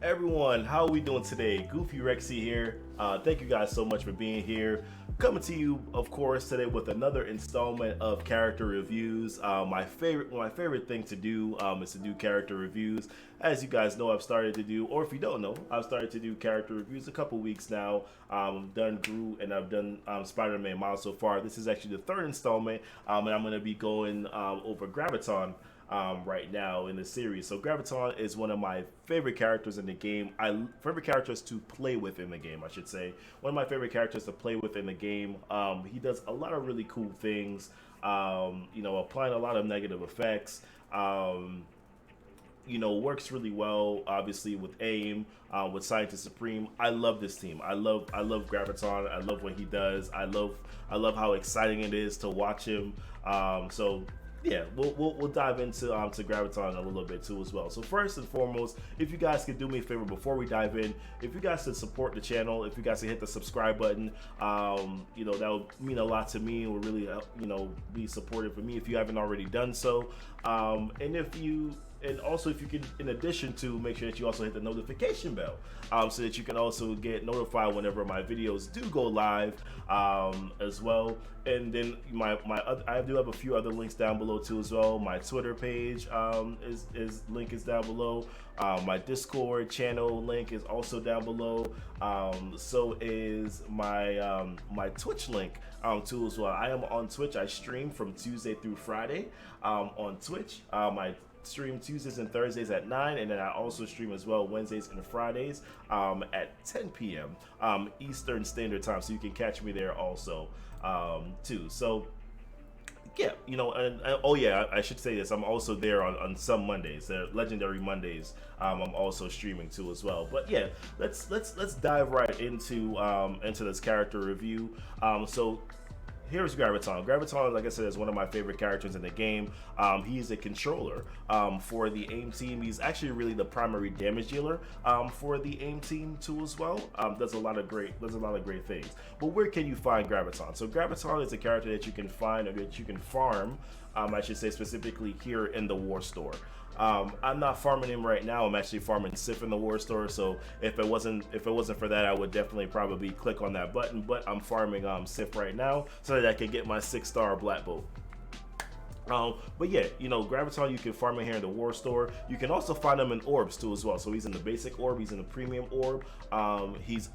Everyone, how are we doing today? Goofy Rexy here. Thank you guys so much for being here. Coming to you, of course, today with another installment of character reviews. My favorite thing to do is to do character reviews. As you guys know, I've started to do, or if you don't know, I've started to do character reviews a couple weeks now. I've done Groot and I've done Spider-Man Miles so far. This is actually the third installment, and I'm going to be going over Graviton. Right now in the series. So Graviton is one of my favorite characters in the game. Favorite characters to play with in the game, I should say. One of my favorite characters to play with in the game. He does a lot of really cool things. Applying a lot of negative effects. Works really well, obviously, with AIM, with Scientist Supreme. I love this team. I love Graviton. I love what he does. I love how exciting it is to watch him. Yeah, we'll dive into to Graviton a little bit too as well. So first and foremost, if you guys could do me a favor before we dive in, if you guys could support the channel, if you guys could hit the subscribe button, that would mean a lot to me. It would really be supportive for me if you haven't already done so. And also if you can, in addition to, make sure that you also hit the notification bell, so that you can also get notified whenever my videos do go live, as well. And then I do have a few other links down below too as well. My Twitter page link is down below. My Discord channel link is also down below. So is my Twitch link too as well. I am on Twitch. I stream from Tuesday through Friday on Twitch. I stream Tuesdays and Thursdays at 9, and then I also stream as well Wednesdays and Fridays at 10 p.m. Eastern Standard Time, so you can catch me there also too. So yeah, I should say this, I'm also there on some Mondays, legendary Mondays. I'm also streaming too as well. But yeah, let's dive right into this character review. So here's Graviton. Graviton, like I said, is one of my favorite characters in the game. He's a controller for the AIM team. He's actually really the primary damage dealer for the AIM team too as well. Does a lot of great things. But where can you find Graviton? So Graviton is a character that you can find, or that you can farm, I should say, specifically here in the War Store. I'm not farming him right now. I'm actually farming Sif in the War Store. So if it wasn't for that, I would definitely probably click on that button. But I'm farming Sif right now so that I can get my 6-star Black Bolt. But yeah, Graviton, you can farm him here in the War Store. You can also find him in orbs too as well. So he's in the basic orb, he's in the premium orb. He's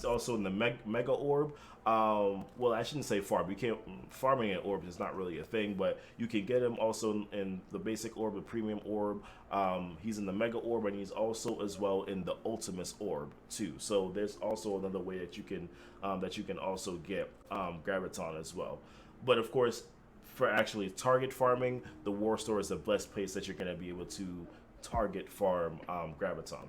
also in the mega orb. Well, I shouldn't say farm. You can't, farming in orbs is not really a thing, but you can get him also in the basic orb, the premium orb. He's in the mega orb, and he's also as well in the ultimate orb too. So there's also another way that you can also get Graviton as well. But of course, for actually target farming, the War Store is the best place that you're going to be able to target farm Graviton.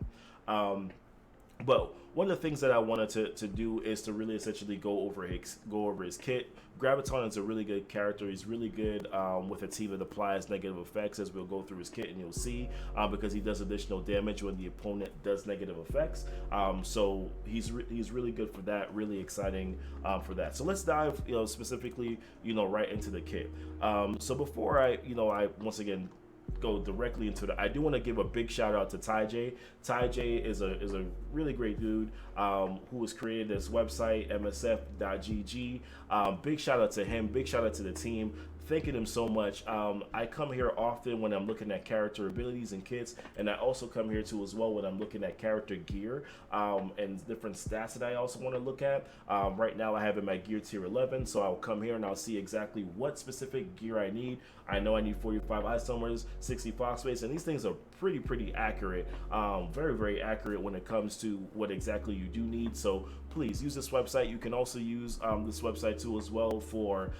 But one of the things that I wanted to do is to really essentially go over his kit. Graviton is a really good character. He's really good with a team that applies negative effects, as we'll go through his kit and you'll see, because he does additional damage when the opponent does negative effects. So he's really good for that. Really exciting for that. So let's dive specifically right into the kit. So before I once again go directly into I do want to give a big shout out to Ty J. Ty J is a really great dude who has created this website, MSF.gg. Big shout out to him. Big shout out to the team. Thanking him so much. I come here often when I'm looking at character abilities and kits, and I also come here too as well when I'm looking at character gear and different stats that I also want to look at. Right now I have him at gear tier 11, so I'll come here and I'll see exactly what specific gear I need. I know I need 45 ice summers, 60 phosphate, and these things are pretty accurate, very accurate when it comes to what exactly you do need. So please use this website. You can also use this website too as well for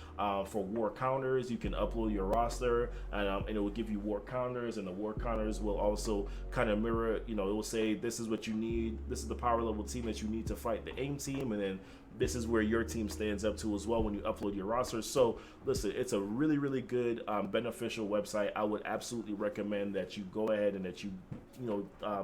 war counters. You can upload your roster, and it will give you war counters, and the war counters will also kind of mirror, it will say this is what you need, this is the power level team that you need to fight the AIM team, and then this is where your team stands up to as well when you upload your roster. So listen, it's a really, really good, beneficial website. I would absolutely recommend that you go ahead and that you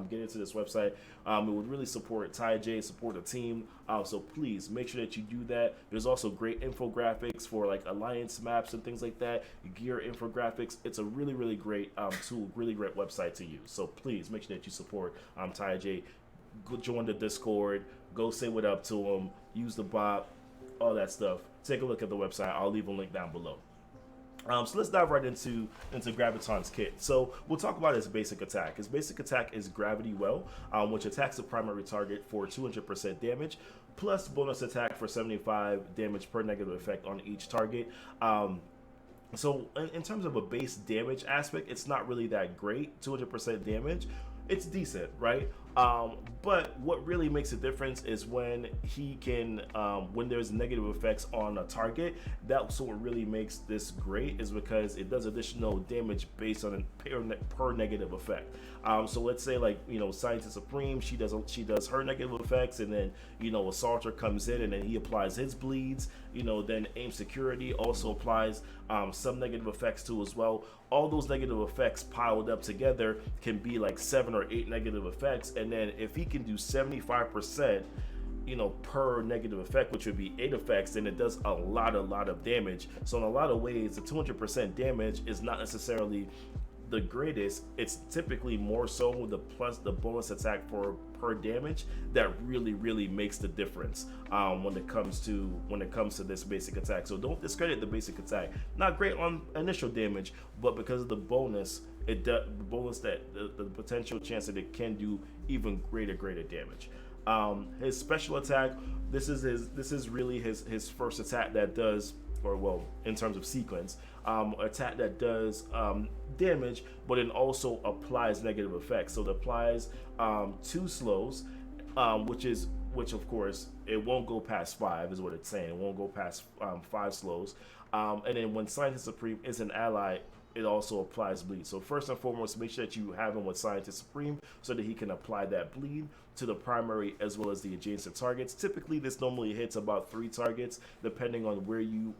get into this website. It would really support Ty J, support the team. So please make sure that you do that. There's also great infographics for like alliance maps and things like that, gear infographics. It's a really, really great tool, really great website to use. So please make sure that you support Ty J. Go join the Discord, go say what up to him, use the bot, all that stuff. Take a look at the website. I'll leave a link down below. So let's dive right into Graviton's kit. So we'll talk about his basic attack. His basic attack is Gravity Well, which attacks the primary target for 200% damage, plus bonus attack for 75 damage per negative effect on each target. So in terms of a base damage aspect, it's not really that great. 200% damage, it's decent, right? But what really makes a difference is when he can, when there's negative effects on a target. That's what really makes this great, is because it does additional damage based on a per negative effect. So let's say, like, Scientist Supreme, she does her negative effects, and then Assaulter comes in and then he applies his bleeds. Then Aim Security also applies some negative effects too as well. All those negative effects piled up together can be like 7 or 8 negative effects, and then if he can do 75% per negative effect, which would be 8 effects, then it does a lot of damage. So in a lot of ways, the 200% damage is not necessarily the greatest. It's typically more so with the bonus attack for per damage that really makes the difference when it comes to this basic attack. So don't discredit the basic attack. Not great on initial damage, but because of the bonus, the potential chance that it can do even greater damage. His special attack, this is really his first attack that does, or well, in terms of sequence, attack that does damage, but it also applies negative effects. So it applies 2 slows, which of course it won't go past 5, is what it's saying. It won't go past 5 slows. And then when Scientist Supreme is an ally, it also applies bleed. So first and foremost, make sure that you have him with Scientist Supreme so that he can apply that bleed to the primary as well as the adjacent targets. Typically, this normally hits about 3 targets, depending on where you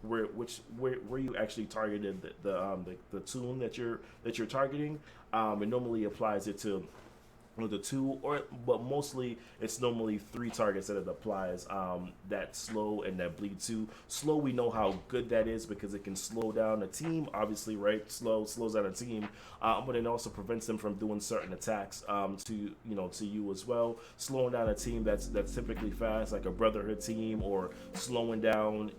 actually targeted the tune that you're targeting. It normally applies it to the 2, but mostly it's normally 3 targets that it applies that slow and that bleed to. Slow, we know how good that is because it can slow down a team, obviously, right? Slows down a team, but it also prevents them from doing certain attacks to you as well. Slowing down a team that's typically fast, like a Brotherhood team, or slowing down,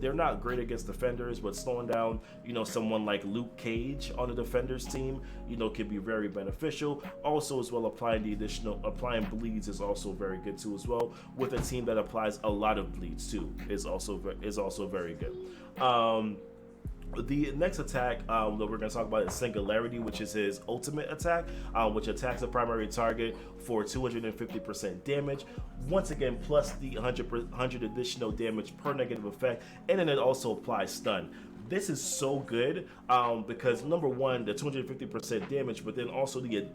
they're not great against defenders, but slowing down, someone like Luke Cage on the defenders team, can be very beneficial. Also, as well, applying bleeds is also very good too as well. With a team that applies a lot of bleeds too is also very good. The next attack that we're going to talk about is Singularity, which is his ultimate attack, which attacks the primary target for 250% damage. Once again, plus the 100 additional damage per negative effect, and then it also applies stun. This is so good because number one, the 250% damage, but then also the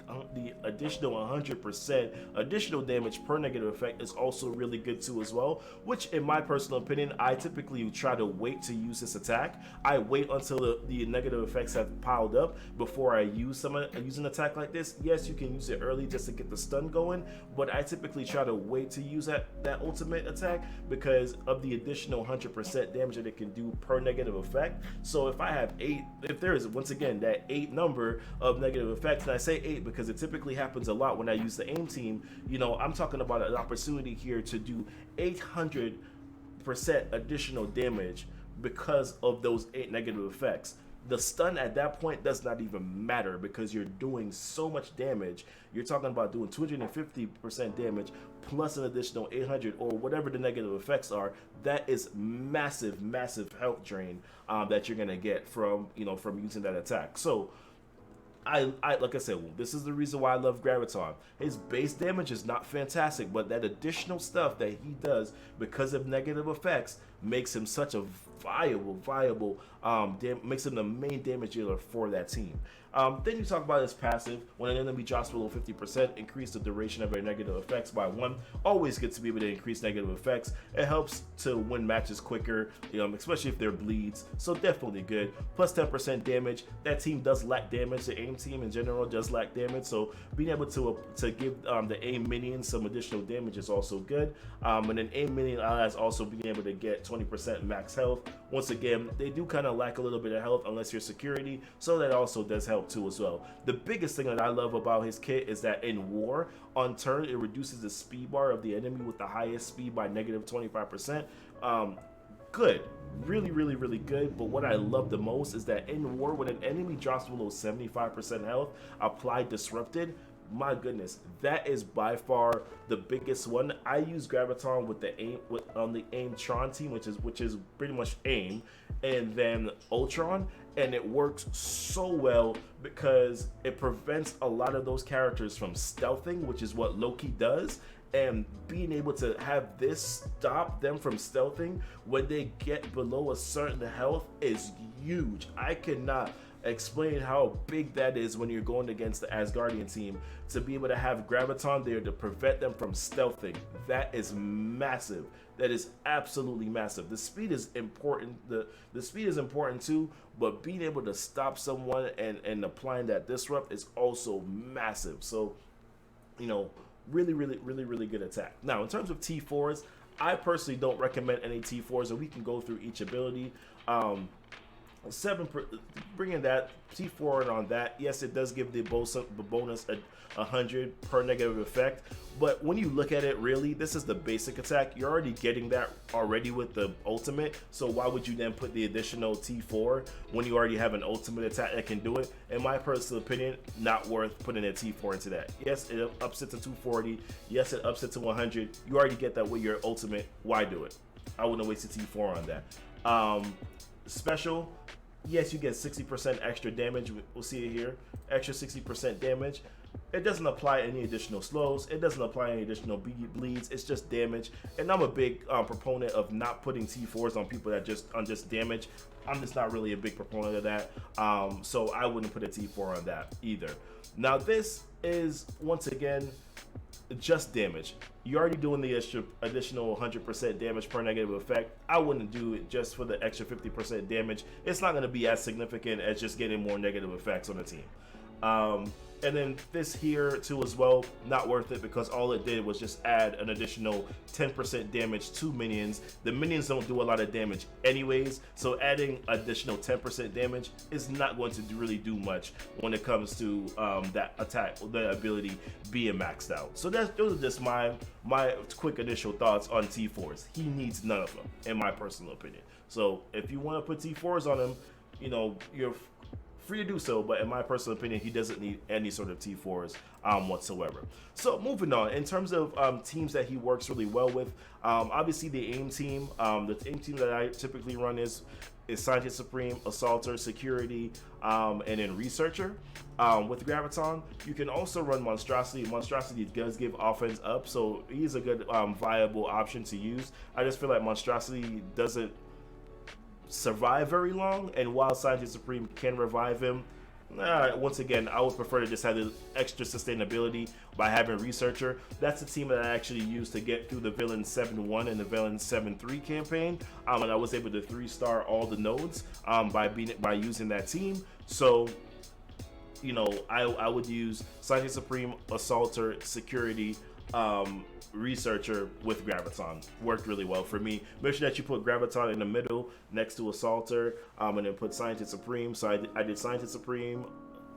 additional 100% additional damage per negative effect is also really good too as well. Which, in my personal opinion, I typically try to wait to use this attack. I wait until the negative effects have piled up before I use an attack like this. Yes, you can use it early just to get the stun going, but I typically try to wait to use that ultimate attack because of the additional 100% damage that it can do per negative effect. So if I have 8, if there is once again that 8 number of negative effects, and I say 8 because it typically happens a lot when I use the aim team, I'm talking about an opportunity here to do 800% additional damage because of those 8 negative effects. The stun at that point does not even matter because you're doing so much damage. You're talking about doing 250% damage plus an additional 800 or whatever the negative effects are. That is massive health drain that you're gonna get from using that attack. So I like I said, this is the reason why I love Graviton. His base damage is not fantastic, but that additional stuff that he does because of negative effects makes him such a viable, makes him the main damage dealer for that team. Then you talk about his passive. When an enemy drops below 50%, increase the duration of their negative effects by 1. Always good to be able to increase negative effects. It helps to win matches quicker, especially if they're bleeds. So definitely good. Plus 10% damage. That team does lack damage. The AIM team in general does lack damage. So being able to give the AIM minions some additional damage is also good. And then AIM minion allies also being able to get 20% max health. Once again, they do kind of lack a little bit of health unless you're security. So that also does help too as well. The biggest thing that I love about his kit is that in war, on turn, it reduces the speed bar of the enemy with the highest speed by negative 25%. Good, really good. But what I love the most is that in war, when an enemy drops below 75% health, apply disrupted. My goodness, that is by far the biggest one. I use Graviton with the AIM on the AIM Tron team, which is pretty much AIM, and then Ultron, and it works so well because it prevents a lot of those characters from stealthing, which is what Loki does. And being able to have this stop them from stealthing when they get below a certain health is huge. I cannot explain how big that is when you're going against the Asgardian team, to be able to have Graviton there to prevent them from stealthing. That is massive. That is absolutely massive. The speed is important. The speed is important too, but being able to stop someone and applying that disrupt is also massive. So, really good attack. Now, in terms of T4s, I personally don't recommend any T4s, and we can go through each ability. Bringing that T4 on that, yes, it does give the bonus 100 per negative effect, but when you look at it, really, this is the basic attack. You're already getting that already with the ultimate, so why would you then put the additional T4 when you already have an ultimate attack that can do it? In my personal opinion, not worth putting a T4 into that. Yes, it ups it to 240. Yes, it ups it to 100. You already get that with your ultimate. Why do it? I wouldn't waste a T4 on that. Special, yes, you get 60% extra damage. We'll see it here. Extra 60% damage. It doesn't apply any additional slows. It doesn't apply any additional bleeds. It's just damage. And I'm a big proponent of not putting T4s on people that just damage. I'm just not really a big proponent of that. So I wouldn't put a T4 on that either. Now this is, once again, just damage. You're already doing the additional 100% damage per negative effect. I wouldn't do it just for the extra 50% damage. It's not going to be as significant as just getting more negative effects on the team. And then this here too as well, not worth it, because all it did was just add an additional 10% damage to minions. The minions don't do a lot of damage anyways, so adding additional 10% damage is not going to really do much when it comes to that attack, the ability being maxed out. So those are just my quick initial thoughts on T4s. He needs none of them, in my personal opinion. So if you want to put T4s on him, you're free to do so, but in my personal opinion, he doesn't need any sort of T4s whatsoever. So moving on, in terms of teams that he works really well with, obviously the AIM team, the AIM team that I typically run is Scientist Supreme, Assaulter, Security, and then Researcher. With Graviton, you can also run Monstrosity. Monstrosity does give offense up, so he's a good viable option to use. I just feel like Monstrosity doesn't survive very long, and while Scientist Supreme can revive him, once again, I would prefer to just have the extra sustainability by having Researcher. That's the team that I actually used to get through the Villain 7-1 and the Villain 7-3 campaign, and I was able to 3-star all the nodes by using that team. So I would use Scientist Supreme, Assaulter, Security, Researcher with Graviton. Worked really well for me. Make sure that you put Graviton in the middle next to Assaulter, and then put Scientist Supreme. So I did Scientist Supreme,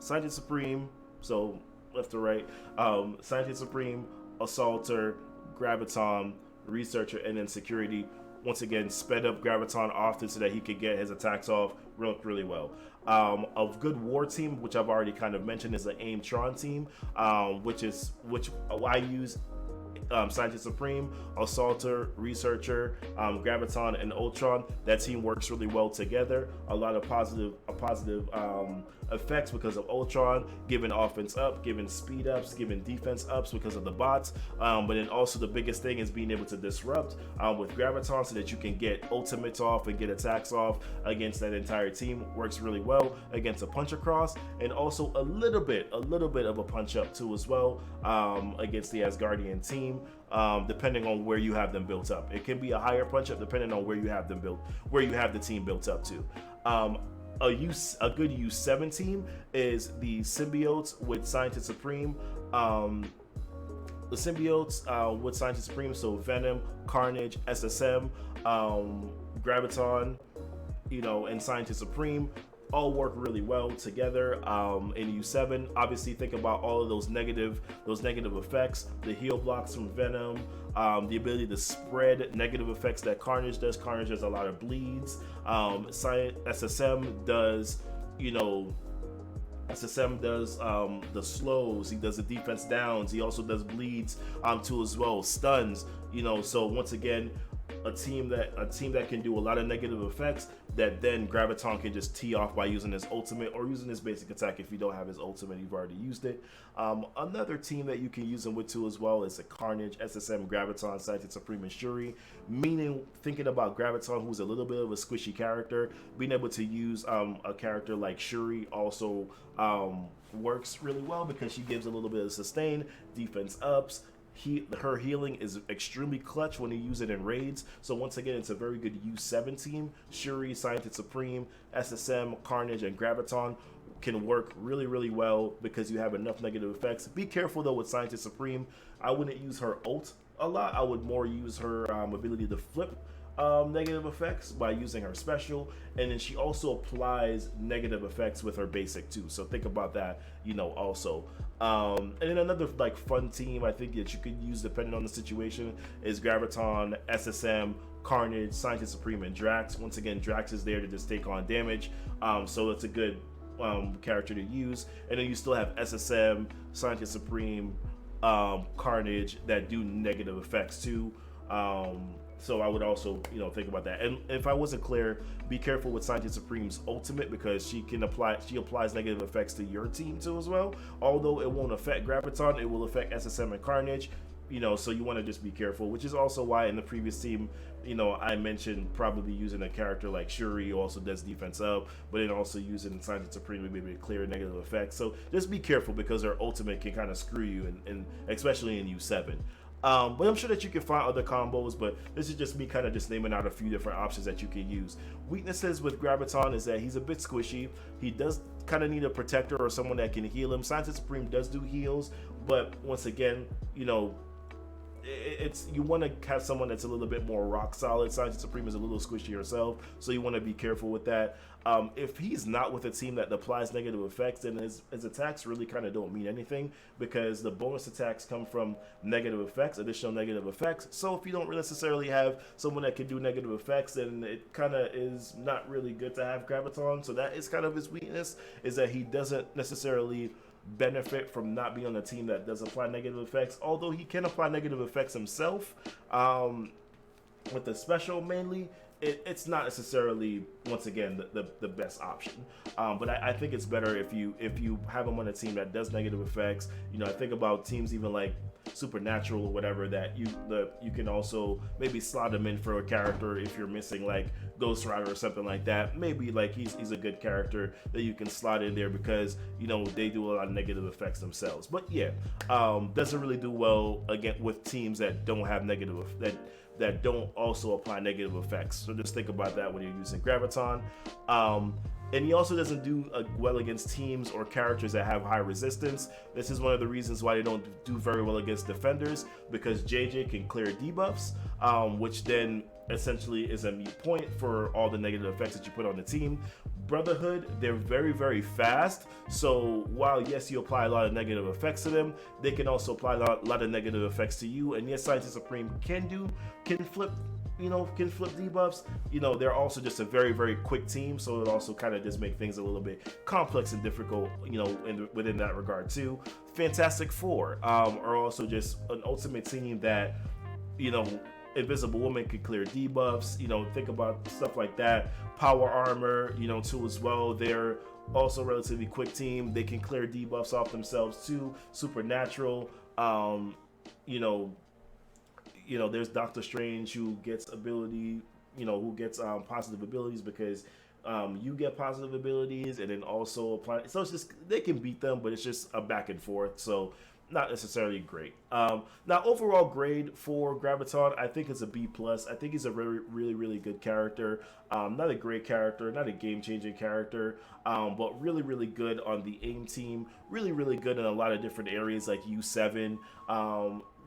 so left to right, Scientist Supreme, Assaulter, Graviton, Researcher, and then Security. Once again, sped up Graviton often so that he could get his attacks off. Worked really well. A good war team, which I've already kind of mentioned, is the AIM Tron team, which I use Scientist Supreme, Assaulter, Researcher, Graviton, and Ultron. That team works really well together. A lot of positive effects because of Ultron, giving offense up, giving speed ups, giving defense ups because of the bots. But then also the biggest thing is being able to disrupt with Graviton so that you can get ultimates off and get attacks off against that entire team. Works really well against a punch across, and also a little bit of a punch up too as well against the Asgardian team. Depending on where you have them built up, it can be a higher punch up depending on where you have them built, where you have the team built up to. A good U7 team is the symbiotes with Scientist Supreme. The symbiotes with Scientist Supreme, so Venom, Carnage, SSM, Graviton, and Scientist Supreme all work really well together in U7. Obviously, think about all of those negative effects, the heal blocks from Venom, the ability to spread negative effects that Carnage does. Carnage does a lot of bleeds. SSM does, SSM does the slows. He does the defense downs. He also does bleeds too as well, stuns. So once again, a team that can do a lot of negative effects that then Graviton can just tee off by using his ultimate or using his basic attack. If you don't have his ultimate, you've already used it. Another team that you can use him with too as well is a Carnage, SSM, Graviton, Scientist Supreme, and Shuri. Meaning, thinking about Graviton, who's a little bit of a squishy character, being able to use a character like Shuri also works really well because she gives a little bit of sustain, defense ups. Her healing is extremely clutch when you use it in raids. So once again, it's a very good U7 team. Shuri, Scientist Supreme, SSM, Carnage, and Graviton can work really, really well because you have enough negative effects. Be careful though with Scientist Supreme. I wouldn't use her ult a lot. I would more use her ability to flip negative effects by using her special, and then she also applies negative effects with her basic too, so think about that also. And then another fun team I think that you could use depending on the situation is Graviton, SSM, Carnage, Scientist Supreme, and Drax. Once again, Drax is there to just take on damage, so it's a good character to use. And then you still have SSM, Scientist Supreme, Carnage that do negative effects too. So I would also, think about that. And if I wasn't clear, be careful with Scientist Supreme's ultimate because she applies negative effects to your team too as well. Although it won't affect Graviton, it will affect SSM and Carnage. So you want to just be careful, which is also why in the previous team, I mentioned probably using a character like Shuri who also does defense up, but then also using Scientist Supreme to be able to clear negative effects. So just be careful because her ultimate can kind of screw you, and especially in U7. But I'm sure that you can find other combos, but this is just me kind of just naming out a few different options that you can use. Weaknesses with Graviton is that he's a bit squishy. He does kind of need a protector or someone that can heal him. Scientist Supreme does do heals, but once again, you want to have someone that's a little bit more rock solid. Scientist Supreme is a little squishy herself, so you want to be careful with that. If he's not with a team that applies negative effects, then his attacks really kind of don't mean anything because the bonus attacks come from negative effects, additional negative effects. So if you don't necessarily have someone that can do negative effects, then it kind of is not really good to have Graviton. So that is kind of his weakness, is that he doesn't necessarily benefit from not being on a team that does apply negative effects, although he can apply negative effects himself with the special mainly. It's not necessarily, once again, the best option, but I think it's better if you have him on a team that does negative effects. I think about teams even like Supernatural or whatever, that you can also maybe slot him in for a character if you're missing like Ghost Rider or something like that. Maybe like he's a good character that you can slot in there because they do a lot of negative effects themselves. But yeah, doesn't really do well again with teams that don't have that don't also apply negative effects. So just think about that when you're using Graviton. And he also doesn't do well against teams or characters that have high resistance. This is one of the reasons why they don't do very well against defenders, because JJ can clear debuffs, which then essentially is a mute point for all the negative effects that you put on the team. Brotherhood, they're very, very fast. So while yes, you apply a lot of negative effects to them, they can also apply a lot of negative effects to you. And yes, Scientist Supreme can flip debuffs. They're also just a very, very quick team, so it also kind of just make things a little bit complex and difficult, within that regard too. Fantastic Four are also just an ultimate team that, Invisible Woman could clear debuffs, think about stuff like that. Power Armor, too as well. They're Also relatively quick team. They can clear debuffs off themselves too. Supernatural. There's Doctor Strange who gets ability, who gets positive abilities because you get positive abilities and then also apply. So it's just, they can beat them, but it's just a back and forth. So not necessarily great. Now overall grade for Graviton, I think it's a B+. I think he's a really good character. Not a great character, not a game-changing character, but really good on the aim team. Really good in a lot of different areas like U7.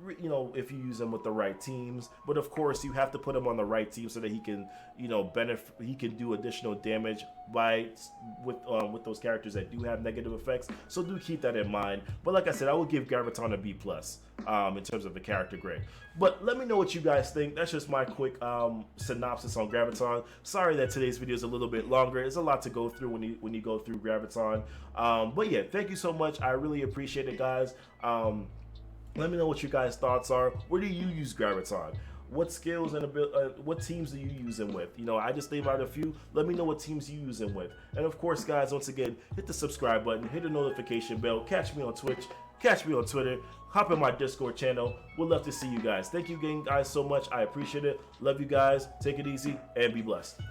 If you use him with the right teams, but of course you have to put him on the right team so that he can, benefit. He can do additional damage with those characters that do have negative effects. So do keep that in mind. But like I said, I will give Graviton a B+ in terms of the character grade. But let me know what you guys think. That's just my quick synopsis on Graviton. Sorry that today's video is a little bit longer. There's a lot to go through when you go through Graviton. But yeah, thank you so much. I really appreciate it, guys. Let me know what your guys' thoughts are. Where do you use Graviton? What skills and what teams do you use him with? I just named out a few. Let me know what teams you use him with. And of course, guys, once again, hit the subscribe button, hit the notification bell, catch me on Twitch, catch me on Twitter, hop in my Discord channel. We'd love to see you guys. Thank you again, guys, so much. I appreciate it. Love you guys. Take it easy and be blessed.